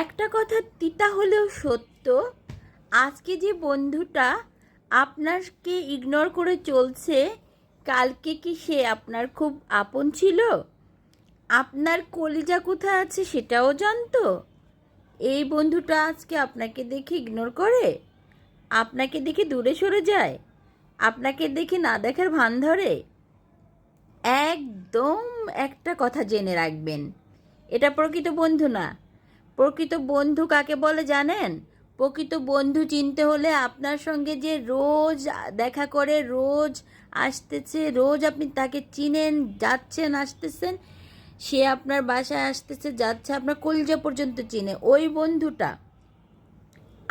একটা কথা তিতা হলেও সত্য, আজকে যে বন্ধুটা আপনাকে ইগনোর করে চলছে, কালকে কি সে আপনার খুব আপন ছিল? আপনার কলিজা কোথায় আছে সেটাও জানতো। এই বন্ধুটা আজকে আপনাকে দেখে ইগনোর করে, আপনাকে দেখে দূরে সরে যায়, আপনাকে দেখে না দেখার ভান ধরে। একদম একটা কথা জেনে রাখবেন, এটা প্রকৃত বন্ধু না। প্রকৃত বন্ধু কাকে বলে জানেন? প্রকৃত বন্ধু চিনতে হলে আপনার সঙ্গে যে রোজ দেখা করে, রোজ আসতেছে, রোজ আপনি তাকে চিনেন, যাচ্ছেন আসতেছেন, সে আপনার বাসায় আসতেছে যাচ্ছে, আপনার কলিজা পর্যন্ত চিনে, ওই বন্ধুটা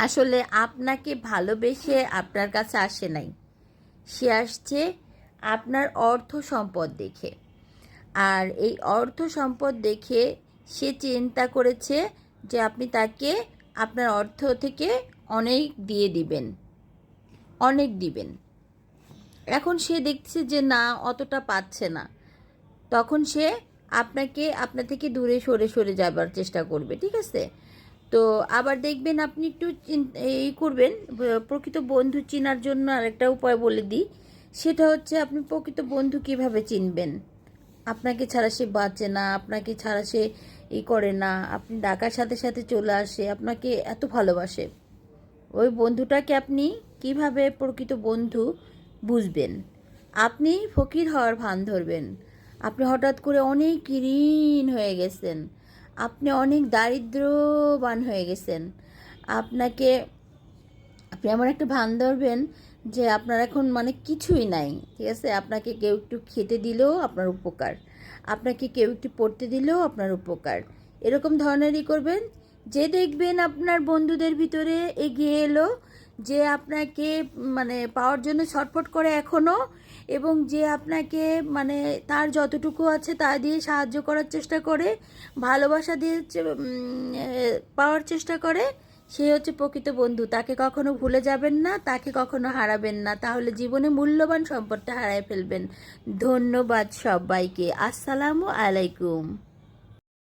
আসলে আপনাকে ভালোবেসে আপনার কাছে আসে নাই। সে আসছে আপনার অর্থ সম্পদ দেখে। আর এই অর্থ সম্পদ দেখে সে চিন্তা করেছে যে আপনি তাকে আপনার অর্থ থেকে অনেক দিয়ে দিবেন, অনেক দিবেন। এখন সে দেখছে যে না, অতটা পাচ্ছে না, তখন সে আপনার থেকে দূরে সরে সরে যাবার চেষ্টা করবে, ঠিক আছে? তো আবার দেখবেন আপনি একটু এই করবেন। প্রকৃত বন্ধু চেনার জন্য আরেকটা উপায় বলে দিই, সেটা হচ্ছে আপনি প্রকৃত বন্ধু কিভাবে চিনবেন। আপনাকে ছাড়া সে বাঁচে না, আপনাকে ছাড়া সে করে না, আপনি ডাকার সাথে সাথে চলে আসে, আপনাকে এত ভালোবাসে। ওই বন্ধুটাকে আপনি কিভাবে প্রকৃত বন্ধু বুঝবেন? আপনি ফকির হওয়ার ভান ধরবেন। আপনি হঠাৎ করে অনেক ঋণ হয়ে গেছেন, আপনি অনেক দারিদ্র্যবান হয়ে গেছেন। আপনাকে আপনি এমন একটা ভান ধরবেন যে আপনার এখন মানে কিছুই নাই, ঠিক আছে? আপনাকে কেউ একটু খেতে দিলেও আপনার উপকার, আপনাকে কেউ একটু পড়তে দিলেও আপনার উপকার, এরকম ধরনেরই করবেন। যে দেখবেন আপনার বন্ধুদের ভিতরে এগিয়ে এলো, যে আপনাকে মানে পাওয়ার জন্য ছটফট করে এখনও, এবং যে আপনাকে মানে তার যতটুকু আছে তা দিয়ে সাহায্য করার চেষ্টা করে, ভালোবাসা দিয়ে পাওয়ার চেষ্টা করে, সে হচ্ছে প্রকৃত বন্ধু। তাকে কখনো ভুলে যাবেন না, তাকে কখনো হারাবেন না, তাহলে জীবনে মূল্যবান সম্পদটা হারায় ফেলবেন। ধন্যবাদ সবাইকে। আসসালামু আলাইকুম।